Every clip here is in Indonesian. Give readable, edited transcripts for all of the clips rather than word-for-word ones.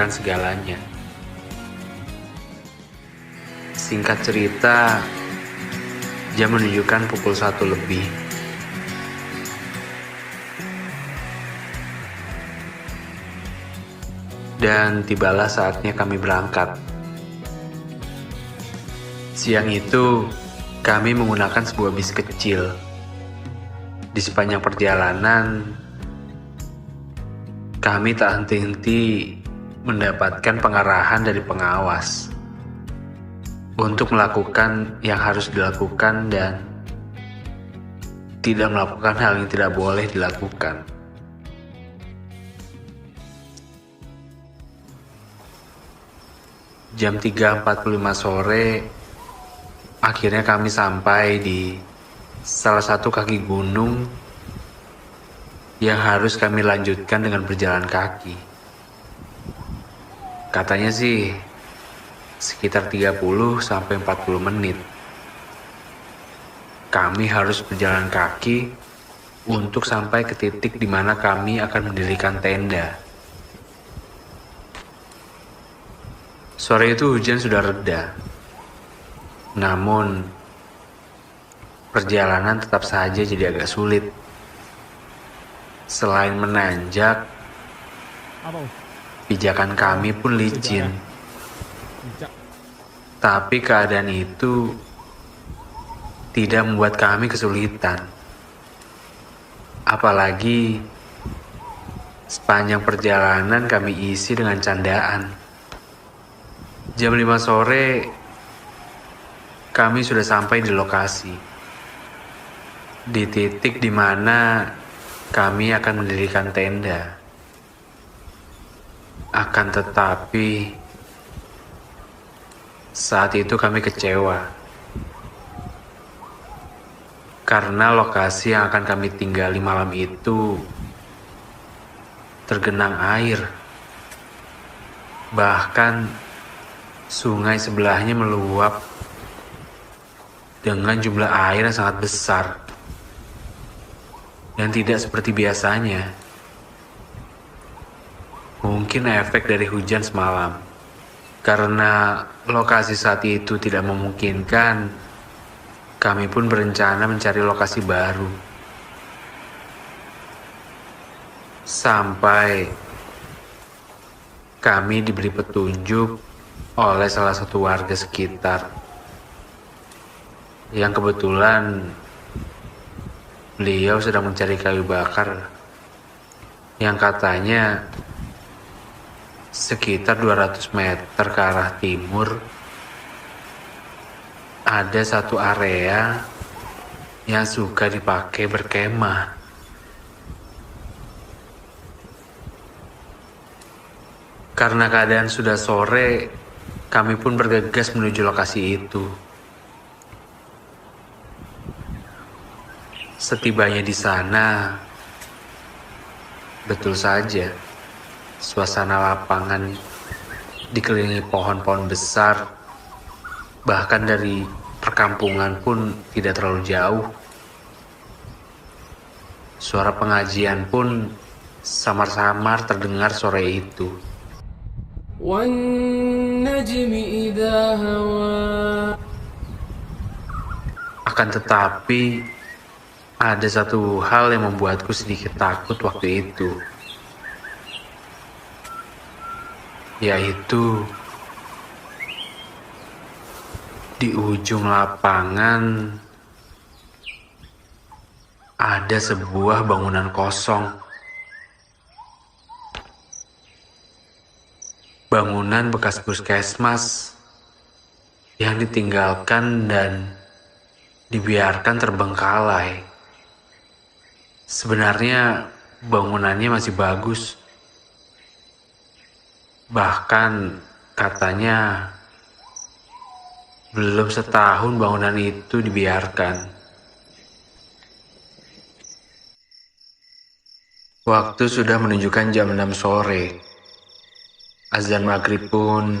melupakan segalanya. Singkat cerita, jam menunjukkan pukul 1 lebih. Dan tibalah saatnya kami berangkat. Siang itu, kami menggunakan sebuah bis kecil. Di sepanjang perjalanan, kami tak henti-henti mendapatkan pengarahan dari pengawas untuk melakukan yang harus dilakukan dan tidak melakukan hal yang tidak boleh dilakukan. Jam 3.45 sore, akhirnya kami sampai di salah satu kaki gunung yang harus kami lanjutkan dengan berjalan kaki. Katanya sih sekitar 30-40 menit. Kami harus berjalan kaki untuk sampai ke titik di mana kami akan mendirikan tenda. Sore itu hujan sudah reda. Namun, perjalanan tetap saja jadi agak sulit. Selain menanjak, pijakan kami pun licin. Tapi keadaan itu tidak membuat kami kesulitan. Apalagi sepanjang perjalanan kami isi dengan candaan. Jam 5 sore, kami sudah sampai di lokasi. Di titik di mana kami akan mendirikan tenda. Akan tetapi, saat itu kami kecewa. Karena lokasi yang akan kami tinggali malam itu tergenang air. Bahkan sungai sebelahnya meluap dengan jumlah air yang sangat besar dan tidak seperti biasanya. Mungkin efek dari hujan semalam. Karena lokasi saat itu tidak memungkinkan, kami pun berencana mencari lokasi baru. Sampai kami diberi petunjuk oleh salah satu warga sekitar yang kebetulan beliau sedang mencari kayu bakar yang katanya sekitar 200 meter ke arah timur ada satu area yang suka dipakai berkemah. Karena keadaan sudah sore, kami pun bergegas menuju lokasi itu. Setibanya di sana, betul saja, suasana lapangan dikelilingi pohon-pohon besar, bahkan dari perkampungan pun tidak terlalu jauh. Suara pengajian pun samar-samar terdengar sore itu. Akan tetapi, ada satu hal yang membuatku sedikit takut waktu itu, yaitu di ujung lapangan ada sebuah bangunan kosong. Bangunan bekas puskesmas yang ditinggalkan dan dibiarkan terbengkalai. Sebenarnya bangunannya masih bagus. Bahkan katanya belum setahun bangunan itu dibiarkan. Waktu sudah menunjukkan jam 6 sore. Azan maghrib pun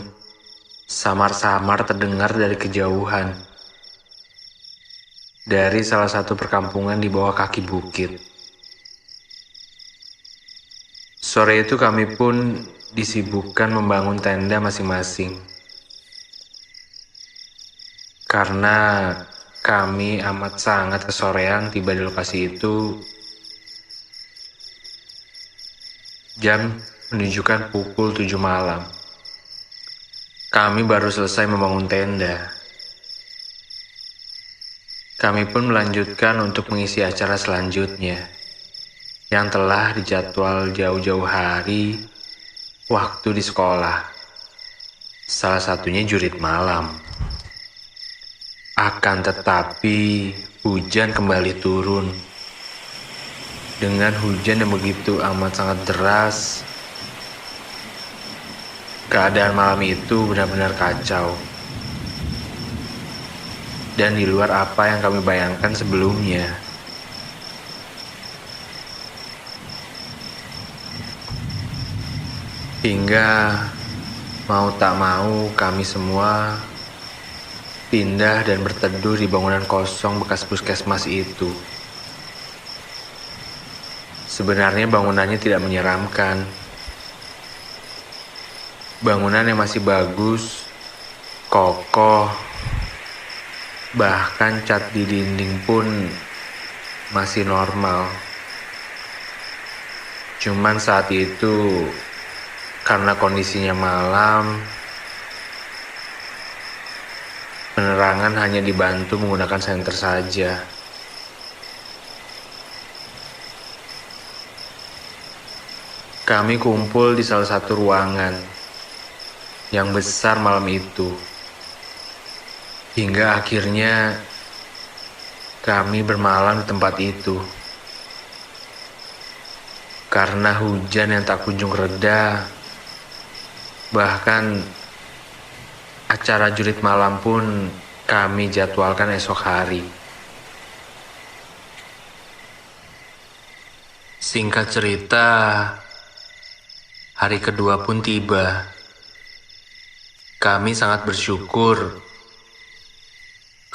samar-samar terdengar dari kejauhan. Dari salah satu perkampungan di bawah kaki bukit. Sore itu kami pun disibukkan membangun tenda masing-masing. Karena kami amat sangat kesorean tiba di lokasi itu. Jam menunjukkan pukul 7 malam. Kami baru selesai membangun tenda. Kami pun melanjutkan untuk mengisi acara selanjutnya yang telah dijadwal jauh-jauh hari waktu di sekolah. Salah satunya jurit malam. Akan tetapi hujan kembali turun. Dengan hujan yang begitu amat sangat deras, keadaan malam itu benar-benar kacau. Dan di luar apa yang kami bayangkan sebelumnya. Hingga mau tak mau kami semua pindah dan berteduh di bangunan kosong bekas puskesmas itu. Sebenarnya bangunannya tidak menyeramkan. Bangunan yang masih bagus, kokoh, bahkan cat di dinding pun masih normal. Cuman saat itu, karena kondisinya malam, penerangan hanya dibantu menggunakan senter saja. Kami kumpul di salah satu ruangan yang besar malam itu. Hingga akhirnya kami bermalam di tempat itu. Karena hujan yang tak kunjung reda, bahkan acara jurit malam pun kami jadwalkan esok hari. Singkat cerita, hari kedua pun tiba. Kami sangat bersyukur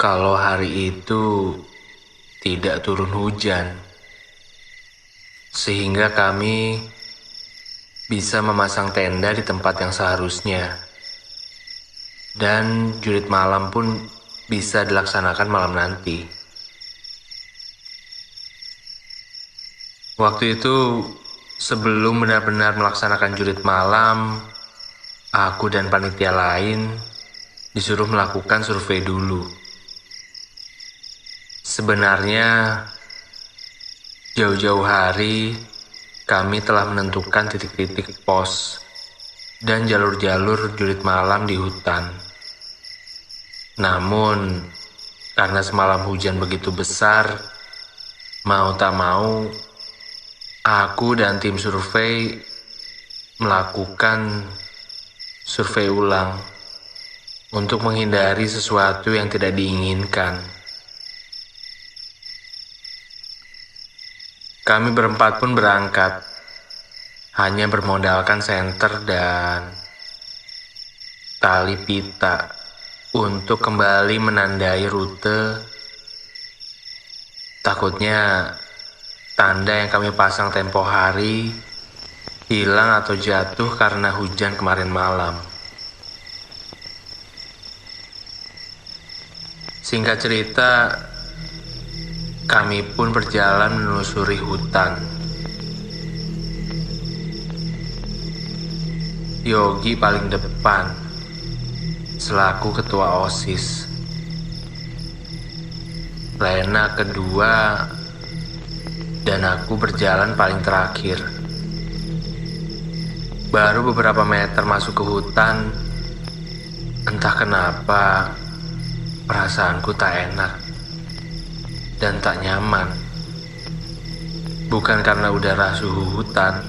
kalau hari itu tidak turun hujan, sehingga kami bisa memasang tenda di tempat yang seharusnya. Dan jurit malam pun bisa dilaksanakan malam nanti. Waktu itu, sebelum benar-benar melaksanakan jurit malam, aku dan panitia lain disuruh melakukan survei dulu. Sebenarnya, jauh-jauh hari kami telah menentukan titik-titik pos dan jalur-jalur jurit malam di hutan. Namun, karena semalam hujan begitu besar, mau tak mau, aku dan tim survei melakukan survei ulang untuk menghindari sesuatu yang tidak diinginkan. Kami berempat pun berangkat, hanya bermodalkan senter dan tali pita untuk kembali menandai rute. Takutnya tanda yang kami pasang tempo hari hilang atau jatuh karena hujan kemarin malam. Singkat cerita, kami pun berjalan menelusuri hutan. Yogi paling depan, selaku ketua OSIS. Lena kedua, dan aku berjalan paling terakhir. Baru beberapa meter masuk ke hutan, entah kenapa perasaanku tak enak dan tak nyaman. Bukan karena udara suhu hutan,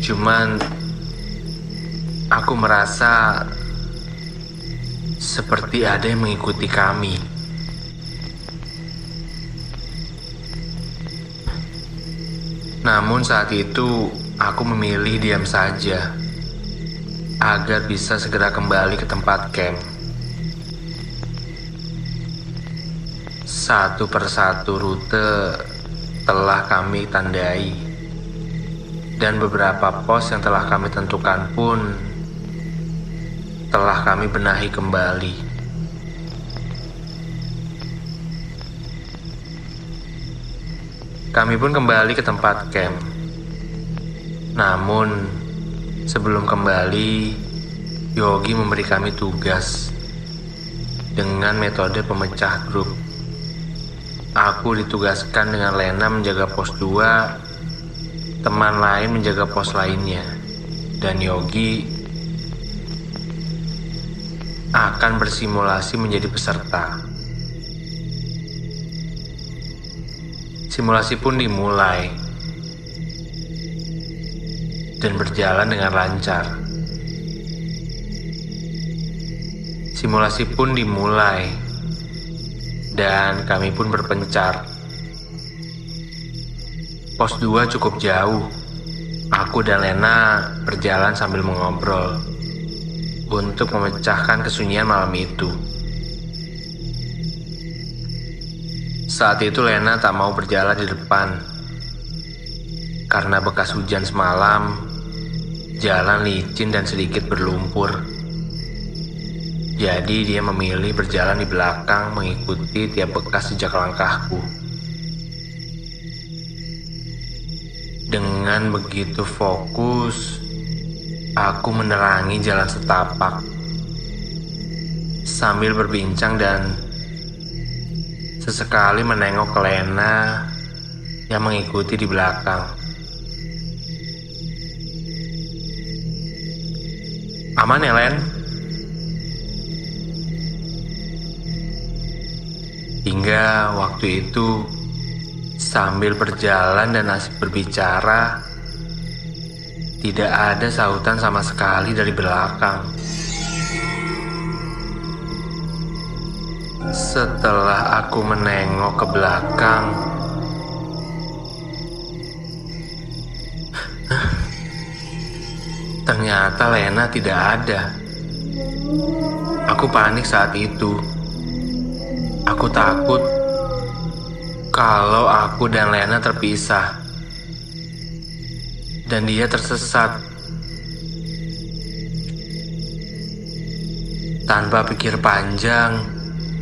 cuman aku merasa seperti ada yang mengikuti kami. Namun saat itu aku memilih diam saja agar bisa segera kembali ke tempat camp. Satu persatu rute telah kami tandai. Dan beberapa pos yang telah kami tentukan pun telah kami benahi kembali. Kami pun kembali ke tempat camp. Namun, sebelum kembali, Yogi memberi kami tugas dengan metode pemecah grup. Aku ditugaskan dengan Lena menjaga pos 2, teman lain menjaga pos lainnya, dan Yogi akan bersimulasi menjadi peserta. Simulasi pun dimulai dan berjalan dengan lancar. Simulasi pun dimulai dan kami pun berpencar. Pos 2 cukup jauh. Aku dan Lena berjalan sambil mengobrol untuk memecahkan kesunyian malam itu. Saat itu Lena tak mau berjalan di depan karena bekas hujan semalam, jalan licin dan sedikit berlumpur. Jadi dia memilih berjalan di belakang mengikuti tiap bekas jejak langkahku. Dengan begitu fokus, aku menerangi jalan setapak sambil berbincang dan sesekali menengok ke Lena yang mengikuti di belakang. Aman ya, Len? Hingga waktu itu, sambil berjalan dan asik berbicara, tidak ada sahutan sama sekali dari belakang. Setelah aku menengok ke belakang, ternyata Lena tidak ada. Aku panik saat itu. Aku takut kalau aku dan Lena terpisah dan dia tersesat. Tanpa pikir panjang,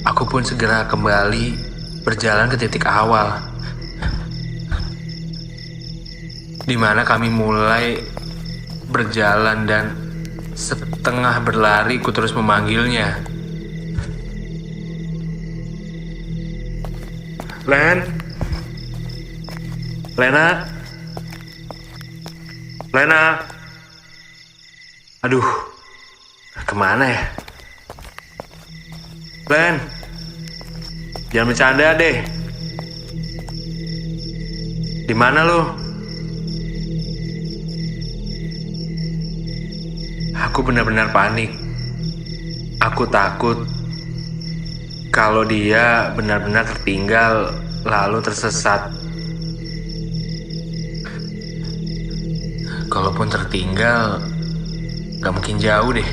aku pun segera kembali berjalan ke titik awal, di mana kami mulai berjalan dan setengah berlari ku terus memanggilnya. Len? Lena? Lena? Aduh, kemana ya? Len, jangan bercanda deh. Di mana lu? Aku benar-benar panik. Aku takut kalau dia benar-benar tertinggal lalu tersesat. Kalaupun tertinggal, gak mungkin jauh deh.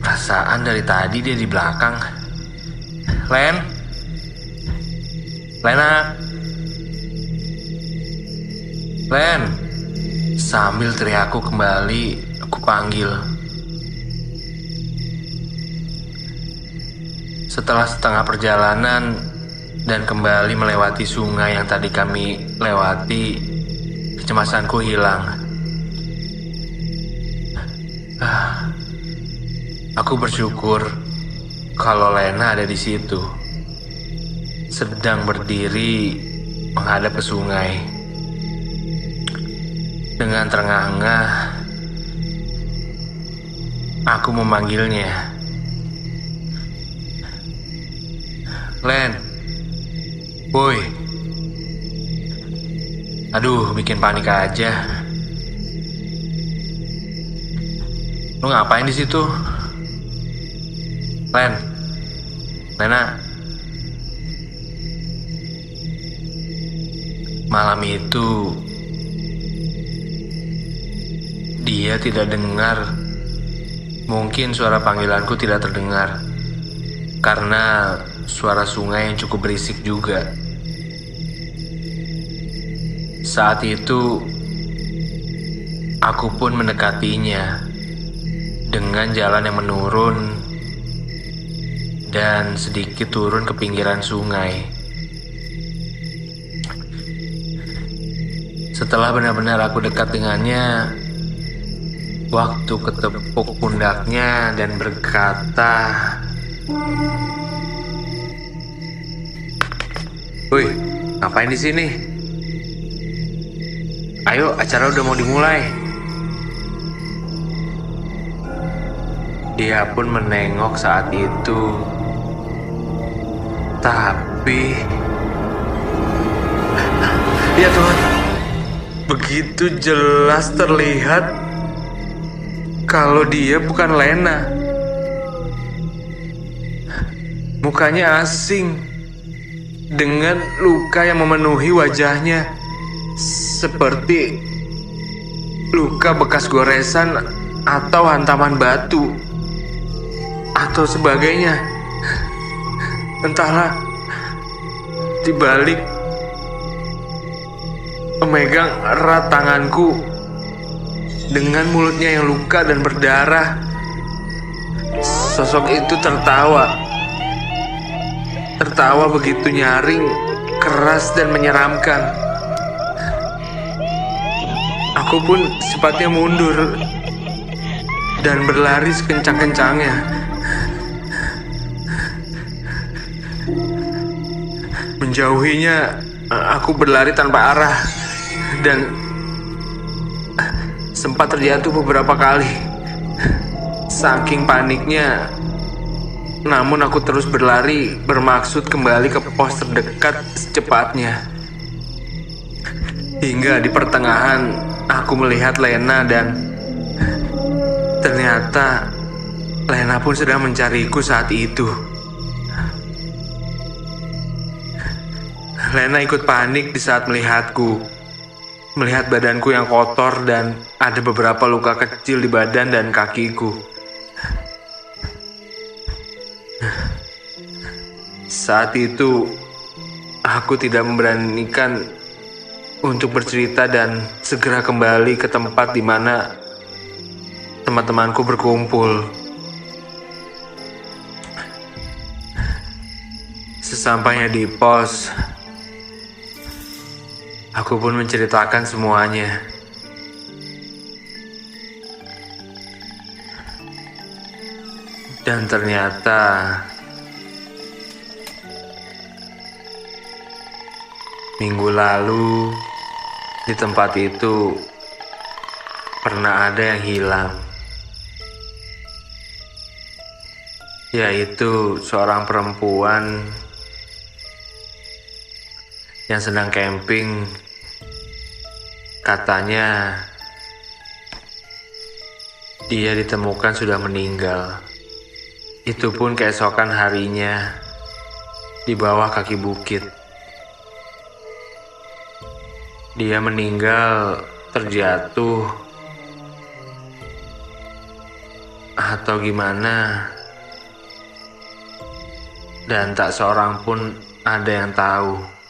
Perasaan dari tadi dia di belakang. Len? Lena? Len? Sambil teriakku kembali, aku panggil. Setelah setengah perjalanan dan kembali melewati sungai yang tadi kami lewati, kecemasanku hilang. Aku bersyukur kalau Lena ada di situ, sedang berdiri menghadap ke sungai. Dengan terengah-engah, aku memanggilnya. Len, boy. Aduh, bikin panik aja. Lu ngapain di situ? Len, Lena. Malam itu dia tidak dengar. Mungkin suara panggilanku tidak terdengar karena suara sungai yang cukup berisik juga. Saat itu Aku pun mendekatinya dengan jalan yang menurun dan sedikit turun ke pinggiran sungai. Setelah benar-benar aku dekat dengannya, waktu ketepuk pundaknya dan berkata, "Woi, ngapain di sini? Ayo, acara udah mau dimulai." Dia pun menengok saat itu, tapi ya Tuhan, begitu jelas terlihat kalau dia bukan Lena. Mukanya asing, dengan luka yang memenuhi wajahnya, seperti luka bekas goresan atau hantaman batu atau sebagainya. Entahlah, di balik memegang erat tanganku dengan mulutnya yang luka dan berdarah, sosok itu tertawa begitu nyaring, keras dan menyeramkan. Aku pun cepatnya mundur dan berlari sekencang-kencangnya. Menjauhinya, aku berlari tanpa arah dan sempat terjatuh beberapa kali. Saking paniknya, namun aku terus berlari bermaksud kembali ke pos terdekat secepatnya. Hingga di pertengahan, aku melihat Lena dan ternyata Lena pun sedang mencariku saat itu. Lena ikut panik di saat melihatku, melihat badanku yang kotor dan ada beberapa luka kecil di badan dan kakiku. Saat itu, aku tidak memberanikan untuk bercerita dan segera kembali ke tempat di mana teman-temanku berkumpul. Sesampainya di pos, aku pun menceritakan semuanya. Dan ternyata minggu lalu di tempat itu pernah ada yang hilang, yaitu seorang perempuan yang sedang camping. Katanya dia ditemukan sudah meninggal. Itu pun keesokan harinya di bawah kaki bukit. Dia meninggal terjatuh atau gimana, dan tak seorang pun ada yang tahu.